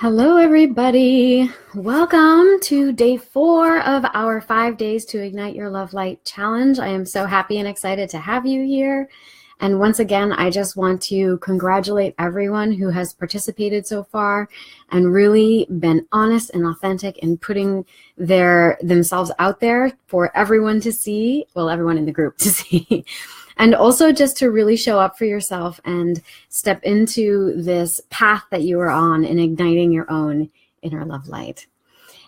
Hello, everybody. Welcome to day 4 of our 5 days to ignite your love light challenge. I am so happy and excited to have you here. And once again, I just want to congratulate everyone who has participated so far and really been honest and authentic in putting themselves out there for everyone to see, well, everyone in the group to see. And also just to really show up for yourself and step into this path that you are on in igniting your own inner love light.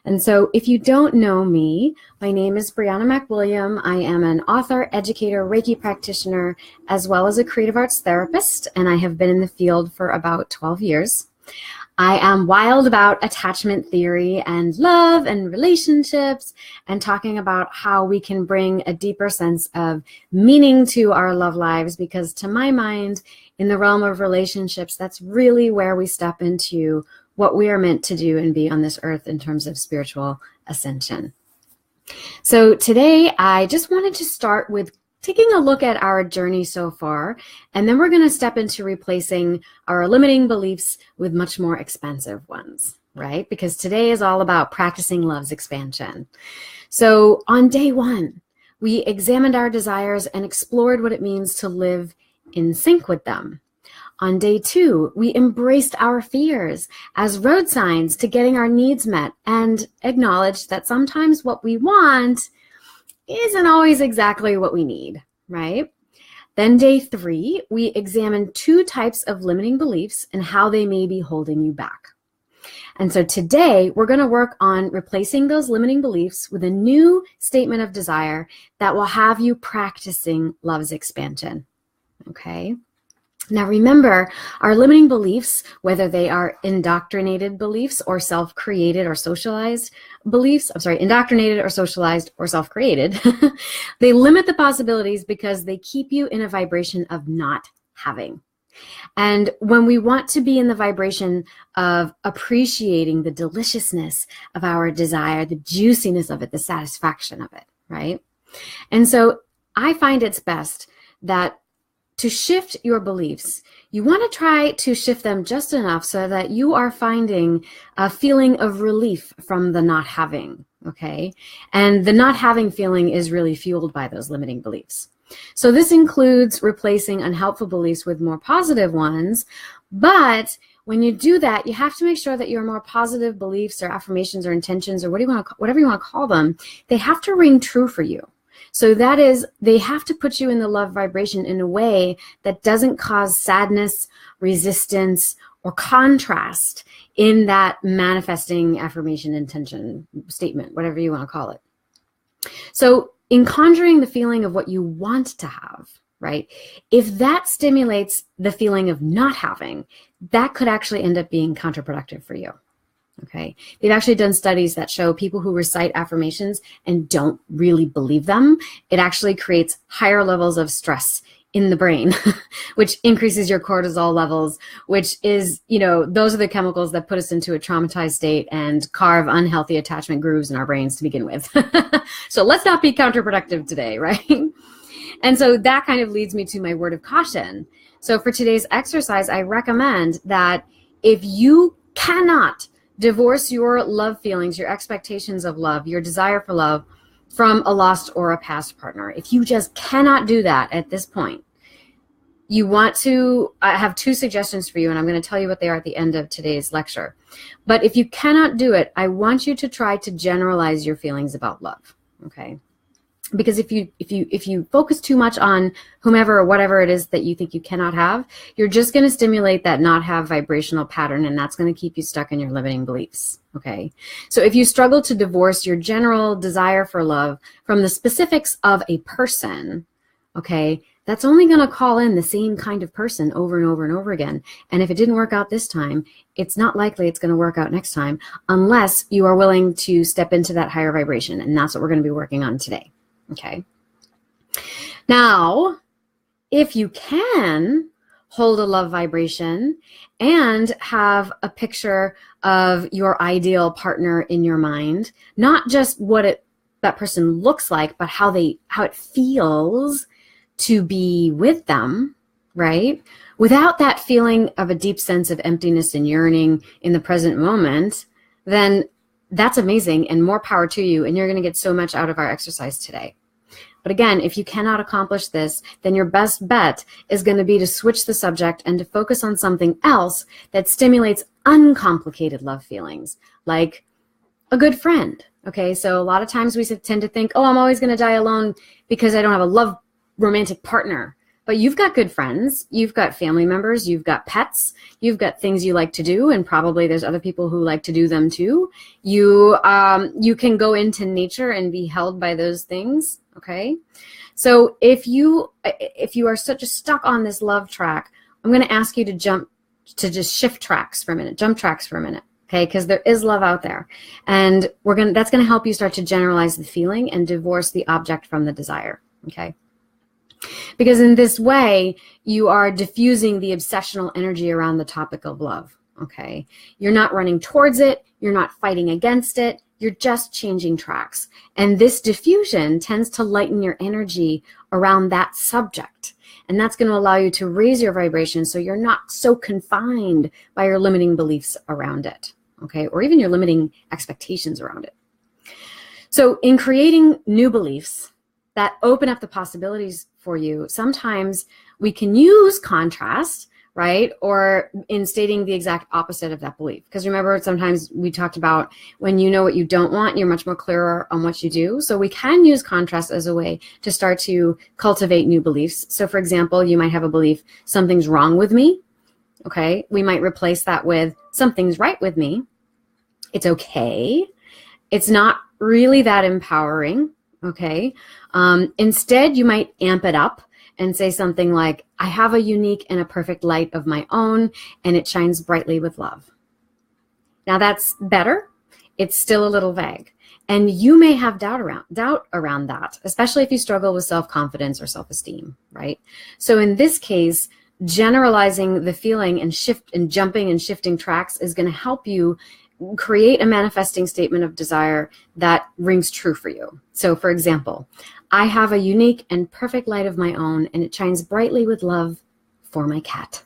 And so if you don't know me, my name is Brianna McWilliam. I am an author, educator, Reiki practitioner, as well as a creative arts therapist, and I have been in the field for about 12 years. I am wild about attachment theory and love and relationships and talking about how we can bring a deeper sense of meaning to our love lives, because to my mind, in the realm of relationships, that's really where we step into what we are meant to do and be on this earth in terms of spiritual ascension. So today, I just wanted to start with taking a look at our journey so far, and then we're going to step into replacing our limiting beliefs with much more expansive ones, right? Because today is all about practicing love's expansion. So on day 1, we examined our desires and explored what it means to live in sync with them. On day 2, we embraced our fears as road signs to getting our needs met and acknowledged that sometimes what we want isn't always exactly what we need, right? Then day 3, we examined 2 types of limiting beliefs and how they may be holding you back. And so today we're going to work on replacing those limiting beliefs with a new statement of desire that will have you practicing love's expansion, okay? Now remember, our limiting beliefs, whether they are indoctrinated beliefs or self-created or socialized beliefs, indoctrinated or socialized or self-created, they limit the possibilities because they keep you in a vibration of not having. And when we want to be in the vibration of appreciating the deliciousness of our desire, the juiciness of it, the satisfaction of it, right? And so I find it's best that to shift your beliefs, you want to try to shift them just enough so that you are finding a feeling of relief from the not having, okay? And the not having feeling is really fueled by those limiting beliefs. So this includes replacing unhelpful beliefs with more positive ones, but when you do that, you have to make sure that your more positive beliefs or affirmations or intentions or whatever you want to call them, they have to ring true for you. So that is, they have to put you in the love vibration in a way that doesn't cause sadness, resistance, or contrast in that manifesting affirmation, intention, statement, whatever you want to call it. So in conjuring the feeling of what you want to have, right, if that stimulates the feeling of not having, that could actually end up being counterproductive for you. Okay, they've actually done studies that show people who recite affirmations and don't really believe them, it actually creates higher levels of stress in the brain, which increases your cortisol levels, which is, those are the chemicals that put us into a traumatized state and carve unhealthy attachment grooves in our brains to begin with. So let's not be counterproductive today, right? And so that kind of leads me to my word of caution. So for today's exercise, I recommend that if you cannot divorce your love feelings, your expectations of love, your desire for love from a lost or a past partner. If you just cannot do that at this point, you want to, I have 2 suggestions for you, and I'm going to tell you what they are at the end of today's lecture. But if you cannot do it, I want you to try to generalize your feelings about love, okay? Because if you focus too much on whomever or whatever it is that you think you cannot have, you're just going to stimulate that not have vibrational pattern, and that's going to keep you stuck in your limiting beliefs, okay? So if you struggle to divorce your general desire for love from the specifics of a person, okay, that's only going to call in the same kind of person over and over and over again. And if it didn't work out this time, it's not likely it's going to work out next time unless you are willing to step into that higher vibration, and that's what we're going to be working on today. Okay. Now, if you can hold a love vibration and have a picture of your ideal partner in your mind, not just what that person looks like, but how it feels to be with them, right? Without that feeling of a deep sense of emptiness and yearning in the present moment, then that's amazing and more power to you. And you're going to get so much out of our exercise today. But again, if you cannot accomplish this, then your best bet is going to be to switch the subject and to focus on something else that stimulates uncomplicated love feelings, like a good friend. Okay, so a lot of times we tend to think, oh, I'm always going to die alone because I don't have a romantic partner. But you've got good friends, you've got family members, you've got pets, you've got things you like to do, and probably there's other people who like to do them too. You can go into nature and be held by those things. Okay, so if you are such a stuck on this love track, I'm going to ask you to just shift tracks for a minute, jump tracks for a minute. Okay, because there is love out there, and that's going to help you start to generalize the feeling and divorce the object from the desire. Okay. Because in this way, you are diffusing the obsessional energy around the topic of love, okay? You're not running towards it. You're not fighting against it. You're just changing tracks. And this diffusion tends to lighten your energy around that subject. And that's going to allow you to raise your vibration so you're not so confined by your limiting beliefs around it, okay? Or even your limiting expectations around it. So in creating new beliefs that open up the possibilities for you, sometimes we can use contrast, right? Or in stating the exact opposite of that belief. Because remember, sometimes we talked about when you know what you don't want, you're much more clearer on what you do. So we can use contrast as a way to start to cultivate new beliefs. So for example, you might have a belief, something's wrong with me. Okay. We might replace that with something's right with me. It's okay. It's not really that empowering. Okay. Instead, you might amp it up and say something like, I have a unique and a perfect light of my own, and it shines brightly with love. Now that's better. It's still a little vague. And you may have doubt around that, especially if you struggle with self-confidence or self-esteem, right? So in this case, generalizing the feeling and jumping and shifting tracks is going to help you create a manifesting statement of desire that rings true for you. So for example, I have a unique and perfect light of my own, and it shines brightly with love for my cat.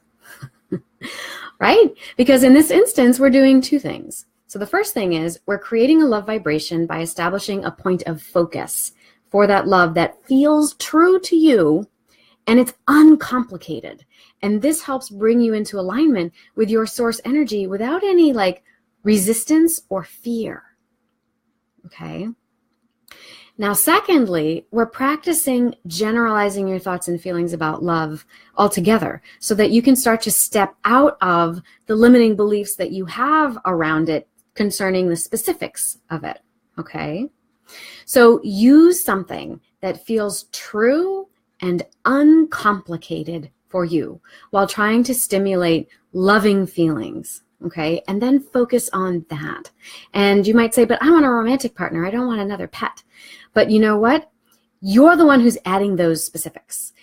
Right? Because in this instance, we're doing two things. So the first thing is we're creating a love vibration by establishing a point of focus for that love that feels true to you, and it's uncomplicated. And this helps bring you into alignment with your source energy without any resistance or fear. Okay. Now, secondly, we're practicing generalizing your thoughts and feelings about love altogether so that you can start to step out of the limiting beliefs that you have around it concerning the specifics of it. Okay. So use something that feels true and uncomplicated for you while trying to stimulate loving feelings. Okay, and then focus on that. And you might say, but I want a romantic partner. I don't want another pet. But you know what? You're the one who's adding those specifics.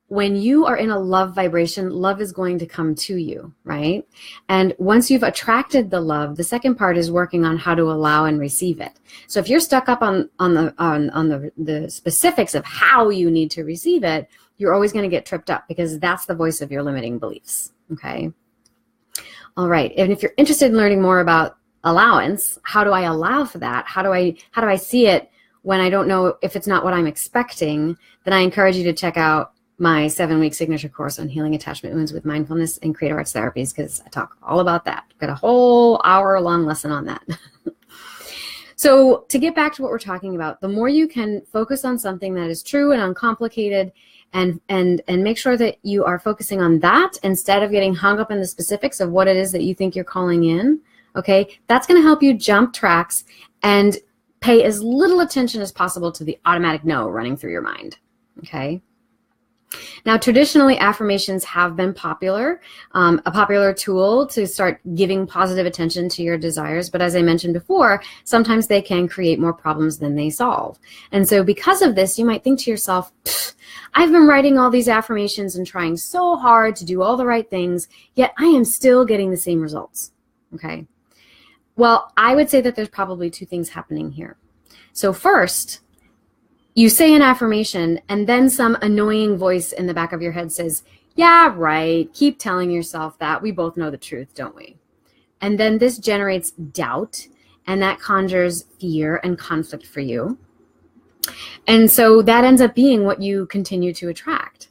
When you are in a love vibration, love is going to come to you, right? And once you've attracted the love, the second part is working on how to allow and receive it. So if you're stuck up on the specifics of how you need to receive it, you're always going to get tripped up because that's the voice of your limiting beliefs. Okay. All right. And if you're interested in learning more about allowance, how do I allow for that? How do I see it when I don't know if it's not what I'm expecting? Then I encourage you to check out my 7-week signature course on healing attachment wounds with mindfulness and creative arts therapies, because I talk all about that. I've got a whole hour-long lesson on that. So to get back to what we're talking about, the more you can focus on something that is true and uncomplicated, and make sure that you are focusing on that instead of getting hung up in the specifics of what it is that you think you're calling in, okay? That's going to help you jump tracks and pay as little attention as possible to the automatic no running through your mind, okay? Now, traditionally, affirmations have been popular, a popular tool to start giving positive attention to your desires. But as I mentioned before, sometimes they can create more problems than they solve. And so because of this, you might think to yourself, I've been writing all these affirmations and trying so hard to do all the right things, yet I am still getting the same results. Okay. Well, I would say that there's probably two things happening here. So first, you say an affirmation and then some annoying voice in the back of your head says, Yeah, right. Keep telling yourself that. We both know the truth, don't we? And then this generates doubt, and that conjures fear and conflict for you. And so that ends up being what you continue to attract.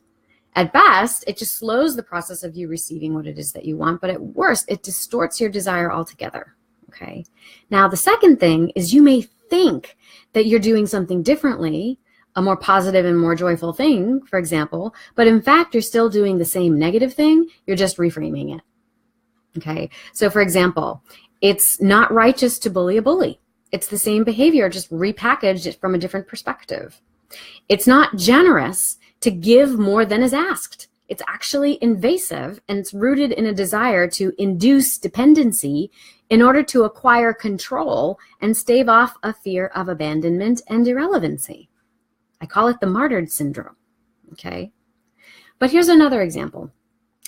At best, it just slows the process of you receiving what it is that you want, but at worst, it distorts your desire altogether. Okay. Now, the second thing is you may think that you're doing something differently, a more positive and more joyful thing, for example, but in fact, you're still doing the same negative thing. You're just reframing it. Okay. So for example, it's not righteous to bully a bully. It's the same behavior, just repackaged from a different perspective. It's not generous to give more than is asked. It's actually invasive, and it's rooted in a desire to induce dependency in order to acquire control and stave off a fear of abandonment and irrelevancy. I call it the martyred syndrome. Okay. But here's another example.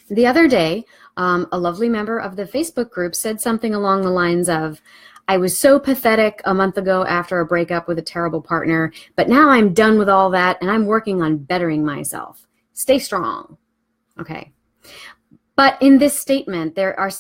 The other day, a lovely member of the Facebook group said something along the lines of, I was so pathetic a month ago after a breakup with a terrible partner, but now I'm done with all that and I'm working on bettering myself. Stay strong. Okay. But in this statement, there is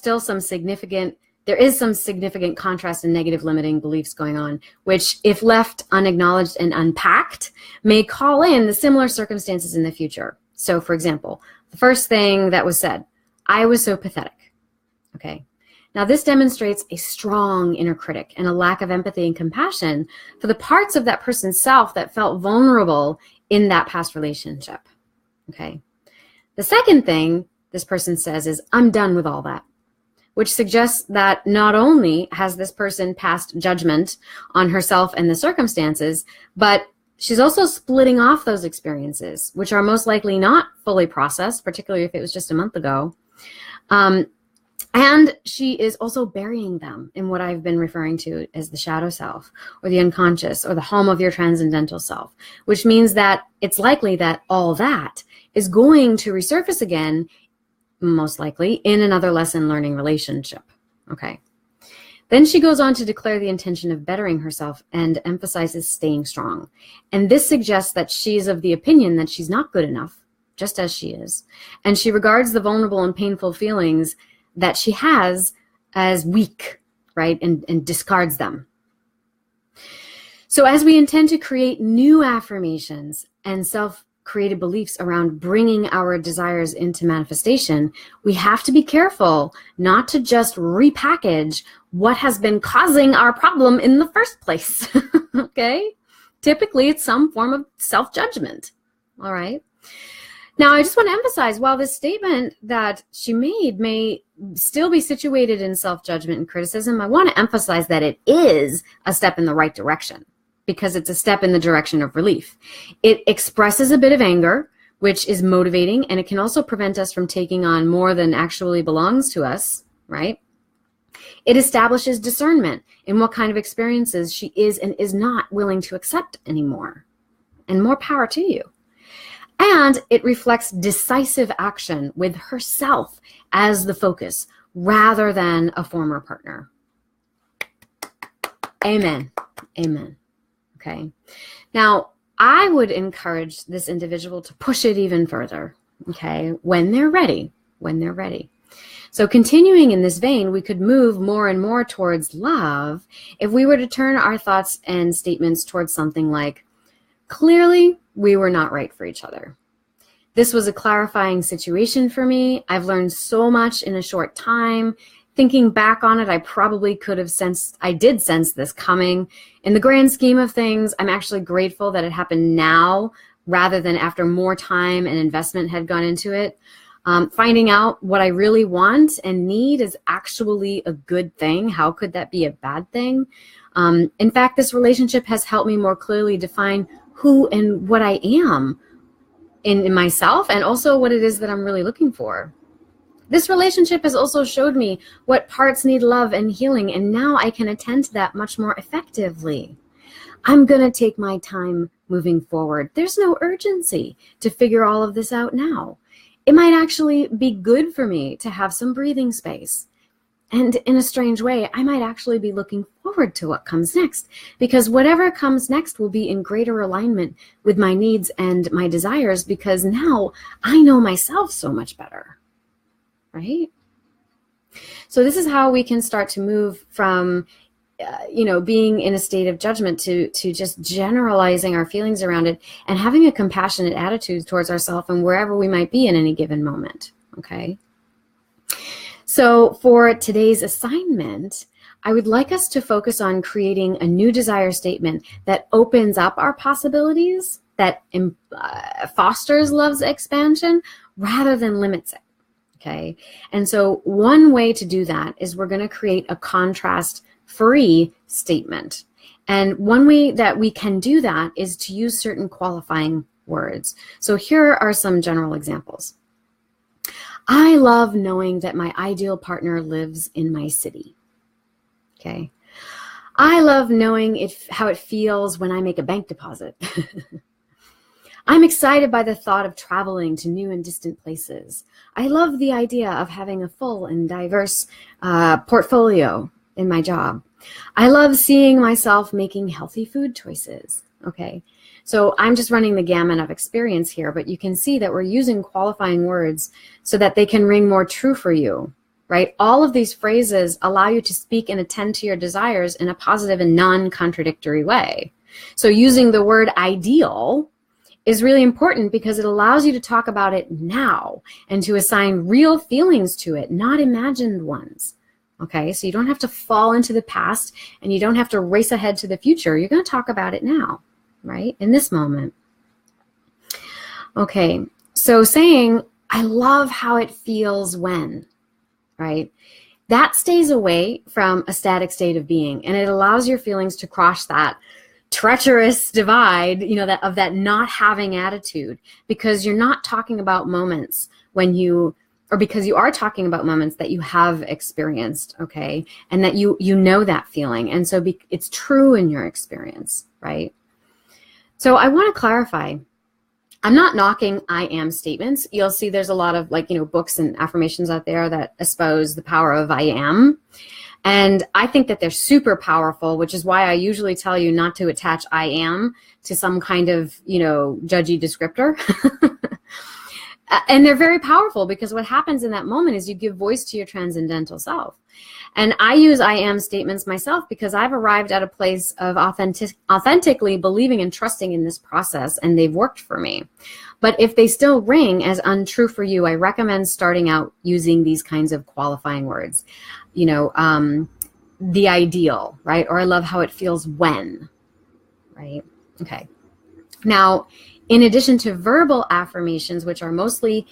some significant contrast and negative limiting beliefs going on, which, if left unacknowledged and unpacked, may call in the similar circumstances in the future. So, for example, the first thing that was said, I was so pathetic. Okay. Now, this demonstrates a strong inner critic and a lack of empathy and compassion for the parts of that person's self that felt vulnerable in that past relationship. Okay. The second thing this person says is, I'm done with all that, which suggests that not only has this person passed judgment on herself and the circumstances, but she's also splitting off those experiences, which are most likely not fully processed, particularly if it was just a month ago. And she is also burying them in what I've been referring to as the shadow self, or the unconscious, or the home of your transcendental self, which means that it's likely that all that is going to resurface again, most likely, in another lesson learning relationship. Okay. Then she goes on to declare the intention of bettering herself and emphasizes staying strong. And this suggests that she's of the opinion that she's not good enough, just as she is. And she regards the vulnerable and painful feelings that she has as weak, right? And discards them. So as we intend to create new affirmations and self-created beliefs around bringing our desires into manifestation, we have to be careful not to just repackage what has been causing our problem in the first place. Okay? Typically, it's some form of self-judgment. All right? Now, I just want to emphasize, while this statement that she made may still be situated in self-judgment and criticism, I want to emphasize that it is a step in the right direction, because it's a step in the direction of relief. It expresses a bit of anger, which is motivating, and it can also prevent us from taking on more than actually belongs to us, right? It establishes discernment in what kind of experiences she is and is not willing to accept anymore. And more power to you. And it reflects decisive action with herself as the focus rather than a former partner. Amen. Amen. Okay. Now, I would encourage this individual to push it even further. Okay. When they're ready. So continuing in this vein, we could move more and more towards love if we were to turn our thoughts and statements towards something like, clearly, we were not right for each other. This was a clarifying situation for me. I've learned so much in a short time. Thinking back on it, I did sense this coming. In the grand scheme of things, I'm actually grateful that it happened now rather than after more time and investment had gone into it. Finding out what I really want and need is actually a good thing. How could that be a bad thing? In fact, this relationship has helped me more clearly define who and what I am in myself, and also what it is that I'm really looking for. This relationship has also showed me what parts need love and healing, and now I can attend to that much more effectively. I'm going to take my time moving forward. There's no urgency to figure all of this out now. It might actually be good for me to have some breathing space. And in a strange way, I might actually be looking forward to what comes next, because whatever comes next will be in greater alignment with my needs and my desires, because now I know myself so much better, right? So this is how we can start to move from being in a state of judgment to just generalizing our feelings around it and having a compassionate attitude towards ourselves and wherever we might be in any given moment, okay? So for today's assignment, I would like us to focus on creating a new desire statement that opens up our possibilities, that fosters love's expansion rather than limits it, okay? And so one way to do that is we're going to create a contrast-free statement. And one way that we can do that is to use certain qualifying words. So here are some general examples. I love knowing that my ideal partner lives in my city. Okay. I love knowing how it feels when I make a bank deposit. I'm excited by the thought of traveling to new and distant places. I love the idea of having a full and diverse portfolio in my job. I love seeing myself making healthy food choices. Okay. So I'm just running the gamut of experience here, but you can see that we're using qualifying words so that they can ring more true for you, right? All of these phrases allow you to speak and attend to your desires in a positive and non-contradictory way. So using the word ideal is really important because it allows you to talk about it now and to assign real feelings to it, not imagined ones. Okay, so you don't have to fall into the past and you don't have to race ahead to the future. You're going to talk about it now, right? In this moment. Okay, so saying, I love how it feels when, right? That stays away from a static state of being, and it allows your feelings to cross that treacherous divide, of that not having attitude, because you're not talking about moments because you are talking about moments that you have experienced, okay? And that you know that feeling. And so it's true in your experience, right? So I want to clarify, I'm not knocking I am statements. You'll see there's a lot of books and affirmations out there that espouse the power of I am. And I think that they're super powerful, which is why I usually tell you not to attach I am to some kind of, judgy descriptor. And they're very powerful because what happens in that moment is you give voice to your transcendental self. And I use I am statements myself because I've arrived at a place of authentically believing and trusting in this process, and they've worked for me. But if they still ring as untrue for you, I recommend starting out using these kinds of qualifying words. The ideal, right? Or I love how it feels when, right? Okay. Now, in addition to verbal affirmations, which are mostly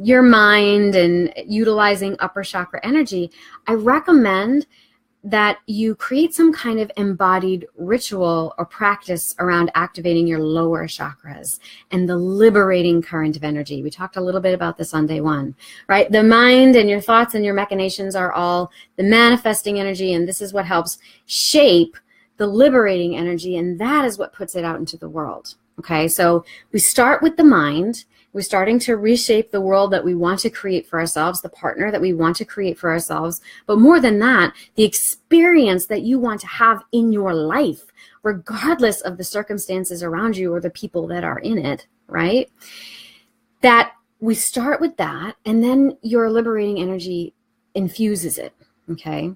your mind and utilizing upper chakra energy, I recommend that you create some kind of embodied ritual or practice around activating your lower chakras and the liberating current of energy. We talked a little bit about this on day one, right? The mind and your thoughts and your machinations are all the manifesting energy, and this is what helps shape the liberating energy, and that is what puts it out into the world. Okay, so we start with the mind. We're starting to reshape the world that we want to create for ourselves, the partner that we want to create for ourselves. But more than that, the experience that you want to have in your life, regardless of the circumstances around you or the people that are in it, right? That we start with that, and then your liberating energy infuses it, okay?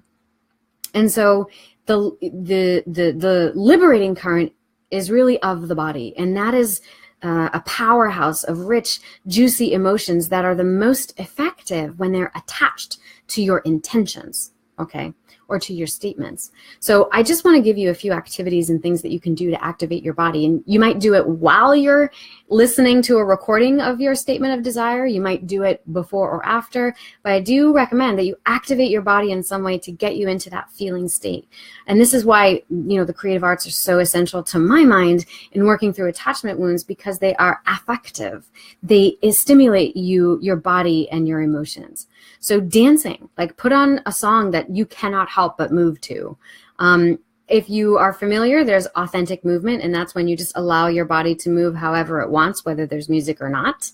And so the liberating current is really of the body, and that is a powerhouse of rich, juicy emotions that are the most effective when they're attached to your intentions, okay, or to your statements. So I just want to give you a few activities and things that you can do to activate your body. And you might do it while you're listening to a recording of your statement of desire. You might do it before or after, but I do recommend that you activate your body in some way to get you into that feeling state. And this is why, the creative arts are so essential to my mind in working through attachment wounds, because they are affective. They stimulate your body and your emotions. So dancing, put on a song that you cannot help but move to. If you are familiar, there's authentic movement, and that's when you just allow your body to move however it wants, whether there's music or not.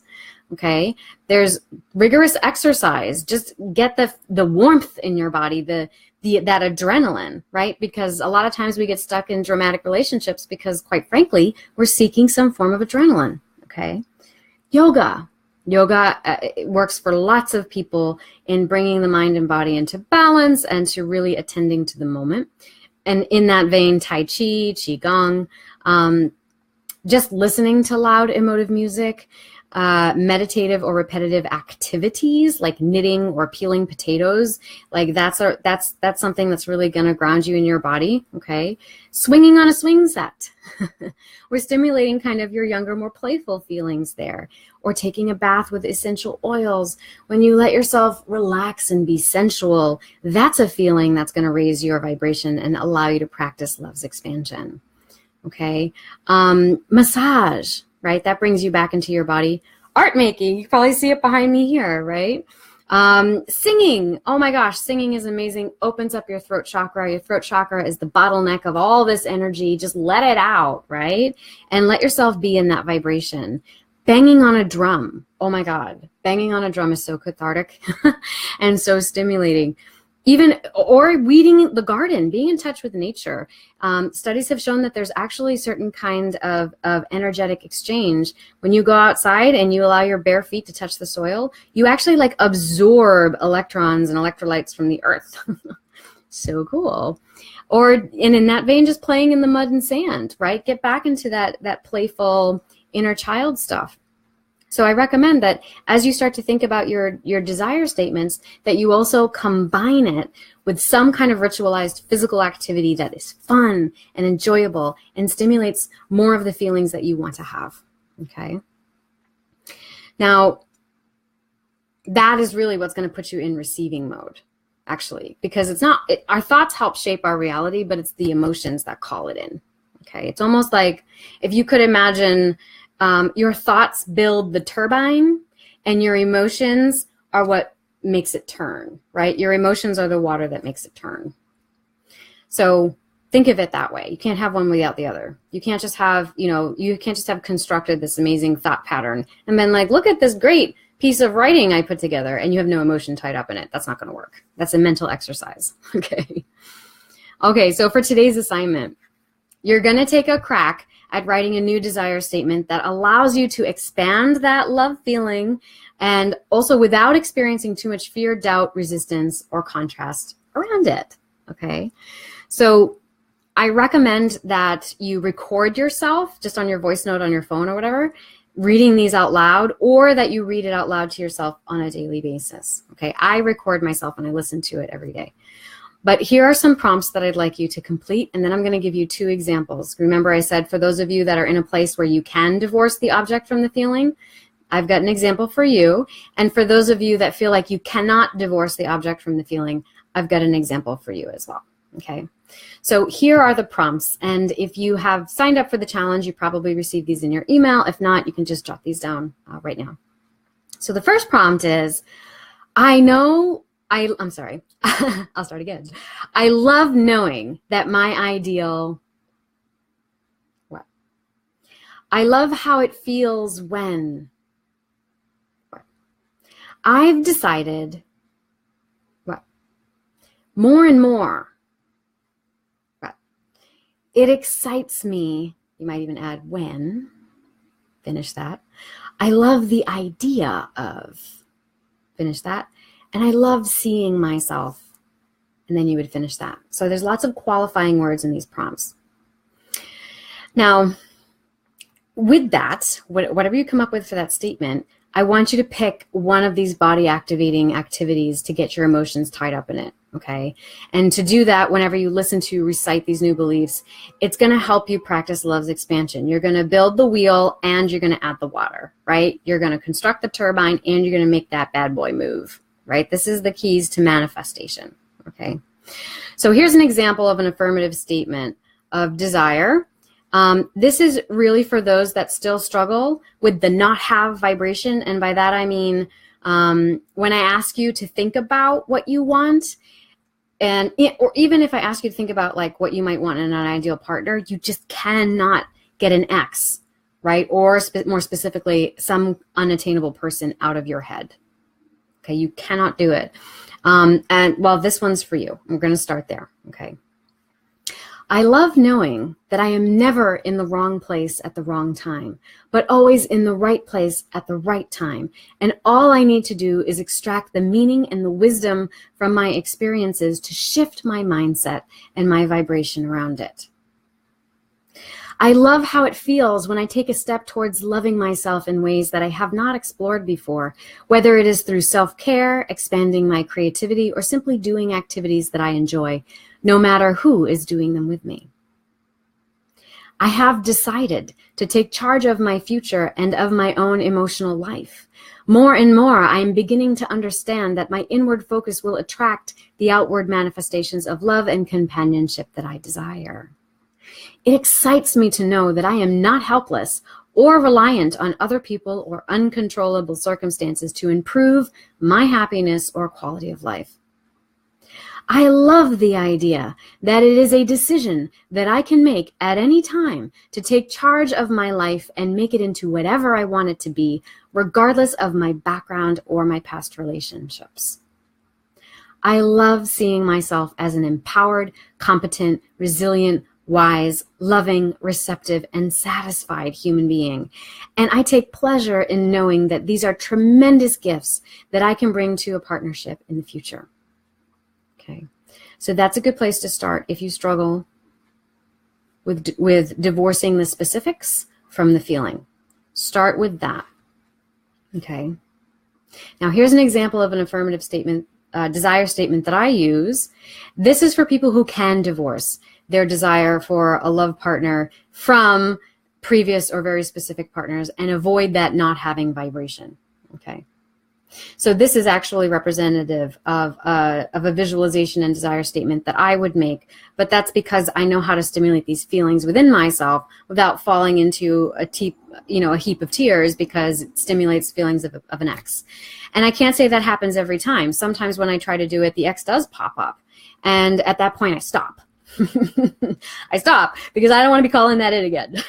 Okay. There's rigorous exercise. Just get the warmth in your body, that adrenaline, right? Because a lot of times we get stuck in dramatic relationships because, quite frankly, we're seeking some form of adrenaline. Okay. Yoga. Yoga works for lots of people in bringing the mind and body into balance and to really attending to the moment. And in that vein, Tai Chi, Qigong, just listening to loud emotive music, meditative or repetitive activities like knitting or peeling potatoes, like that's something that's really going to ground you in your body. Okay. Swinging on a swing set. We're stimulating kind of your younger, more playful feelings there. Or taking a bath with essential oils. When you let yourself relax and be sensual, that's a feeling that's going to raise your vibration and allow you to practice love's expansion. Okay. Massage, right? That brings you back into your body. Art making, you probably see it behind me here, right? Singing, oh my gosh, singing is amazing. Opens up your throat chakra. Your throat chakra is the bottleneck of all this energy. Just let it out, right? And let yourself be in that vibration. Banging on a drum, oh my God, banging on a drum is so cathartic and so stimulating. Or weeding the garden, being in touch with nature. Studies have shown that there's actually certain kind of energetic exchange. When you go outside and you allow your bare feet to touch the soil, you actually like absorb electrons and electrolytes from the earth. So cool. And in that vein, just playing in the mud and sand, right? Get back into that playful inner child stuff. So I recommend that as you start to think about your desire statements, that you also combine it with some kind of ritualized physical activity that is fun and enjoyable and stimulates more of the feelings that you want to have. Okay. Now, that is really what's going to put you in receiving mode, actually, because our thoughts help shape our reality, but it's the emotions that call it in. Okay. It's almost like if you could imagine your thoughts build the turbine and your emotions are what makes it turn, right? Your emotions are the water that makes it turn. So think of it that way. You can't have one without the other. You can't just have, you can't just have constructed this amazing thought pattern and then like, look at this great piece of writing I put together and you have no emotion tied up in it. That's not going to work. That's a mental exercise. Okay. Okay. So for today's assignment, you're going to take a crack at writing a new desire statement that allows you to expand that love feeling and also without experiencing too much fear, doubt, resistance, or contrast around it. Okay. So I recommend that you record yourself just on your voice note on your phone or whatever, reading these out loud, or that you read it out loud to yourself on a daily basis. Okay. I record myself and I listen to it every day. But here are some prompts that I'd like you to complete, and then I'm going to give you 2 examples. Remember I said for those of you that are in a place where you can divorce the object from the feeling, I've got an example for you. And for those of you that feel like you cannot divorce the object from the feeling, I've got an example for you as well. Okay. So here are the prompts. And if you have signed up for the challenge, you probably received these in your email. If not, you can just jot these down right now. So the first prompt is, I'm sorry, I'll start again. I love knowing that my ideal, what? I love how it feels when, what? I've decided, what? More and more, what? It excites me, you might even add when, finish that. I love the idea of, finish that. And I love seeing myself. And then you would finish that. So there's lots of qualifying words in these prompts. Now, with that, whatever you come up with for that statement, I want you to pick one of these body activating activities to get your emotions tied up in it. Okay. And to do that, whenever you listen to recite these new beliefs, it's going to help you practice love's expansion. You're going to build the wheel and you're going to add the water, right? You're going to construct the turbine and you're going to make that bad boy move. Right? This is the keys to manifestation. Okay. So here's an example of an affirmative statement of desire. This is really for those that still struggle with the not have vibration. And by that, I mean, when I ask you to think about what you want, or even if I ask you to think about like what you might want in an ideal partner, you just cannot get an X right? Or more specifically, some unattainable person out of your head. Okay, you cannot do it. And well, this one's for you. I'm going to start there. Okay. I love knowing that I am never in the wrong place at the wrong time, but always in the right place at the right time. And all I need to do is extract the meaning and the wisdom from my experiences to shift my mindset and my vibration around it. I love how it feels when I take a step towards loving myself in ways that I have not explored before, whether it is through self-care, expanding my creativity, or simply doing activities that I enjoy, no matter who is doing them with me. I have decided to take charge of my future and of my own emotional life. More and more, I am beginning to understand that my inward focus will attract the outward manifestations of love and companionship that I desire. It excites me to know that I am not helpless or reliant on other people or uncontrollable circumstances to improve my happiness or quality of life. I love the idea that it is a decision that I can make at any time to take charge of my life and make it into whatever I want it to be, regardless of my background or my past relationships. I love seeing myself as an empowered, competent, resilient, wise, loving, receptive, and satisfied human being. And I take pleasure in knowing that these are tremendous gifts that I can bring to a partnership in the future. Okay, so that's a good place to start if you struggle with divorcing the specifics from the feeling. Start with that. Okay. Now here's an example of an affirmative statement, desire statement that I use. This is for people who can divorce their desire for a love partner from previous or very specific partners and avoid that not having vibration. Okay. So this is actually representative of a visualization and desire statement that I would make, but that's because I know how to stimulate these feelings within myself without falling into a heap of tears, because it stimulates feelings of an ex. And I can't say that happens every time. Sometimes when I try to do it, the ex does pop up. And at that point I stop. I stop because I don't want to be calling that in again.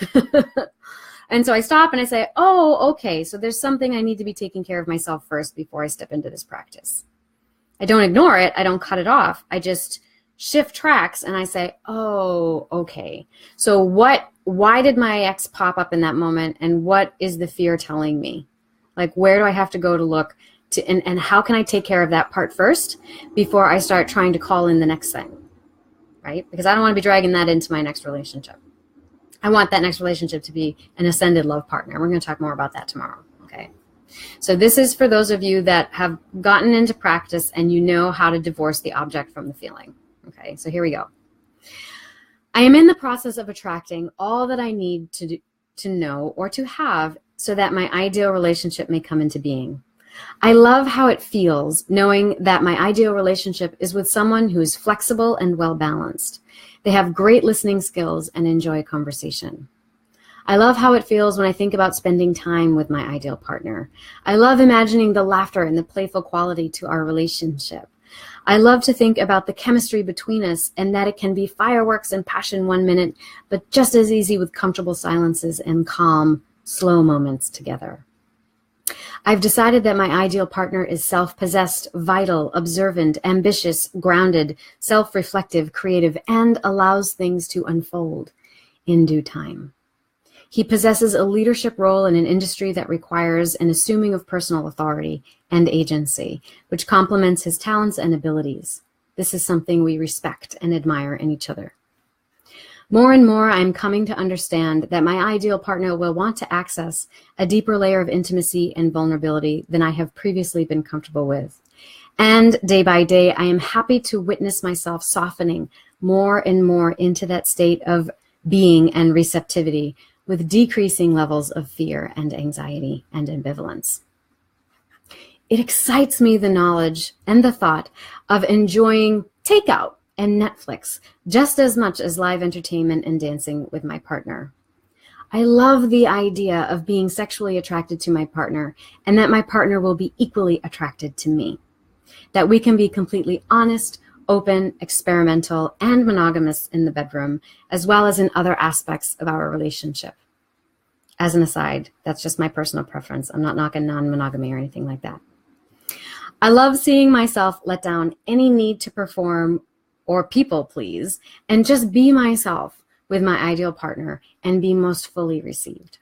And so I stop and I say, oh, okay, so there's something I need to be taking care of myself first before I step into this practice. I don't ignore it. I don't cut it off. I just shift tracks and I say, oh, okay. So why did my ex pop up in that moment? And what is the fear telling me? Like, where do I have to go to look to, and how can I take care of that part first before I start trying to call in the next thing, right? Because I don't want to be dragging that into my next relationship. I want that next relationship to be an ascended love partner. We're going to talk more about that tomorrow. Okay. So this is for those of you that have gotten into practice and you know how to divorce the object from the feeling. Okay. So here we go. I am in the process of attracting all that I need to know or to have so that my ideal relationship may come into being. I love how it feels knowing that my ideal relationship is with someone who is flexible and well-balanced. They have great listening skills and enjoy conversation. I love how it feels when I think about spending time with my ideal partner. I love imagining the laughter and the playful quality to our relationship. I love to think about the chemistry between us and that it can be fireworks and passion 1 minute, but just as easy with comfortable silences and calm, slow moments together. I've decided that my ideal partner is self-possessed, vital, observant, ambitious, grounded, self-reflective, creative, and allows things to unfold in due time. He possesses a leadership role in an industry that requires an assuming of personal authority and agency, which complements his talents and abilities. This is something we respect and admire in each other. More and more, I'm coming to understand that my ideal partner will want to access a deeper layer of intimacy and vulnerability than I have previously been comfortable with. And day by day, I am happy to witness myself softening more and more into that state of being and receptivity with decreasing levels of fear and anxiety and ambivalence. It excites me, the knowledge and the thought of enjoying takeout and Netflix just as much as live entertainment and dancing with my partner. I love the idea of being sexually attracted to my partner and that my partner will be equally attracted to me. That we can be completely honest, open, experimental, and monogamous in the bedroom, as well as in other aspects of our relationship. As an aside, that's just my personal preference. I'm not knocking non-monogamy or anything like that. I love seeing myself let down any need to perform or people please and just be myself with my ideal partner and be most fully received.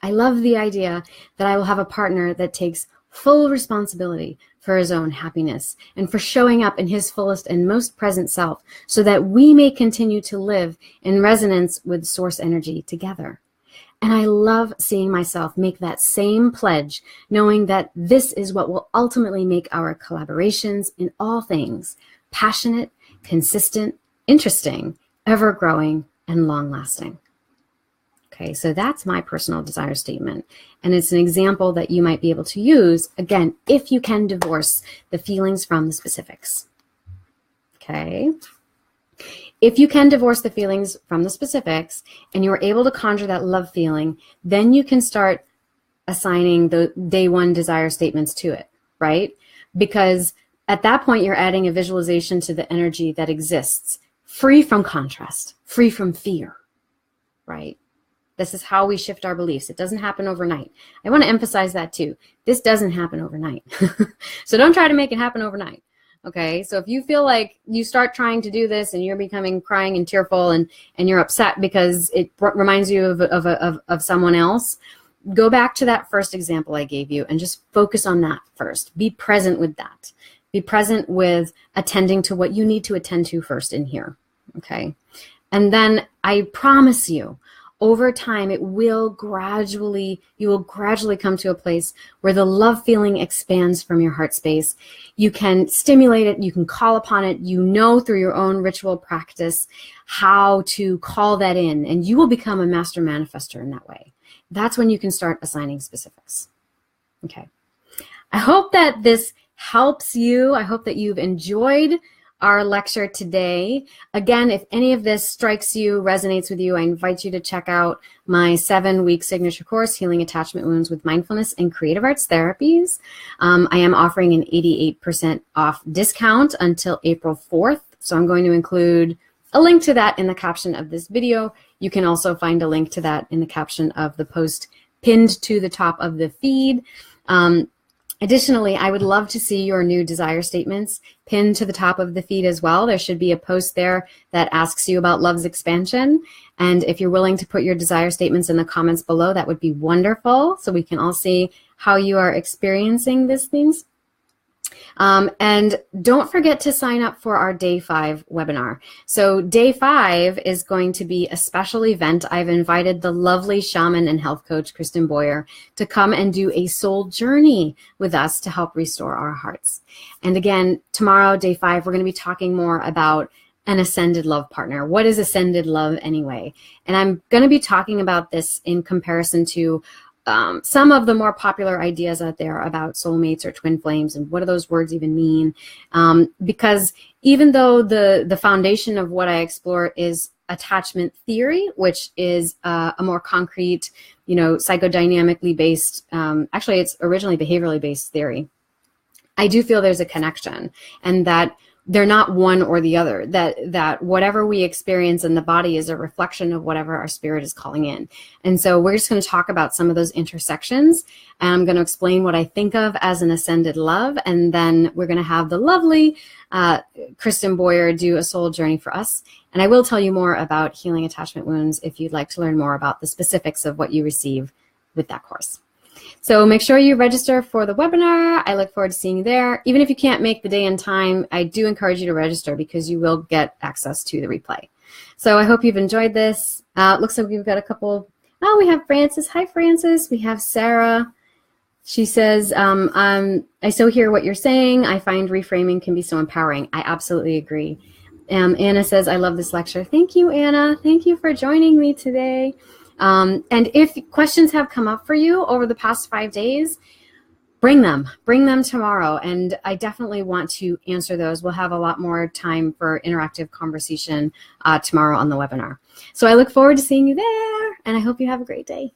I love the idea that I will have a partner that takes full responsibility for his own happiness and for showing up in his fullest and most present self so that we may continue to live in resonance with source energy together. And I love seeing myself make that same pledge, knowing that this is what will ultimately make our collaborations in all things passionate, consistent, interesting, ever-growing, and long-lasting. Okay, so that's my personal desire statement. And it's an example that you might be able to use, again, if you can divorce the feelings from the specifics. Okay. If you can divorce the feelings from the specifics and you're able to conjure that love feeling, then you can start assigning the day one desire statements to it, right? Because at that point, you're adding a visualization to the energy that exists, free from contrast, free from fear, right? This is how we shift our beliefs. It doesn't happen overnight. I want to emphasize that too. This doesn't happen overnight. So don't try to make it happen overnight. Okay, so if you feel like you start trying to do this and you're becoming crying and tearful and you're upset because it reminds you of someone else, go back to that first example I gave you and just focus on that first. Be present with that. Be present with attending to what you need to attend to first in here. Okay, and then I promise you, over time, you will gradually come to a place where the love feeling expands from your heart space. You can stimulate it, you can call upon it, you know through your own ritual practice how to call that in, and you will become a master manifester in that way. That's when you can start assigning specifics. Okay. I hope that this helps you. I hope that you've enjoyed our lecture today. Again, if any of this strikes you, resonates with you, I invite you to check out my 7-week signature course, Healing Attachment Wounds with Mindfulness and Creative Arts Therapies. I am offering an 88% off discount until April 4th. So I'm going to include a link to that in the caption of this video. You can also find a link to that in the caption of the post pinned to the top of the feed. Additionally, I would love to see your new desire statements pinned to the top of the feed as well. There should be a post there that asks you about love's expansion. And if you're willing to put your desire statements in the comments below, that would be wonderful, so we can all see how you are experiencing these things. And don't forget to sign up for our Day 5 webinar. So Day 5 is going to be a special event. I've invited the lovely shaman and health coach, Kristen Boyer, to come and do a soul journey with us to help restore our hearts. And again, tomorrow, Day 5, we're going to be talking more about an ascended love partner. What is ascended love anyway? And I'm going to be talking about this in comparison to some of the more popular ideas out there about soulmates or twin flames and what do those words even mean, because even though the foundation of what I explore is attachment theory, which is a more concrete, psychodynamically based, actually it's originally behaviorally based theory, I do feel there's a connection, and that they're not one or the other, that whatever we experience in the body is a reflection of whatever our spirit is calling in. And so we're just going to talk about some of those intersections, and I'm going to explain what I think of as an ascended love, and then we're going to have the lovely Kristen Boyer do a soul journey for us. And I will tell you more about healing attachment wounds if you'd like to learn more about the specifics of what you receive with that course. So make sure you register for the webinar. I look forward to seeing you there. Even if you can't make the day and time, I do encourage you to register because you will get access to the replay. So I hope you've enjoyed this. Looks like we've got a couple. Oh, we have Frances. Hi, Frances. We have Sarah. She says, I so hear what you're saying. I find reframing can be so empowering. I absolutely agree. Anna says, I love this lecture. Thank you, Anna. Thank you for joining me today. And if questions have come up for you over the past 5 days, bring them tomorrow. And I definitely want to answer those. We'll have a lot more time for interactive conversation tomorrow on the webinar. So I look forward to seeing you there, and I hope you have a great day.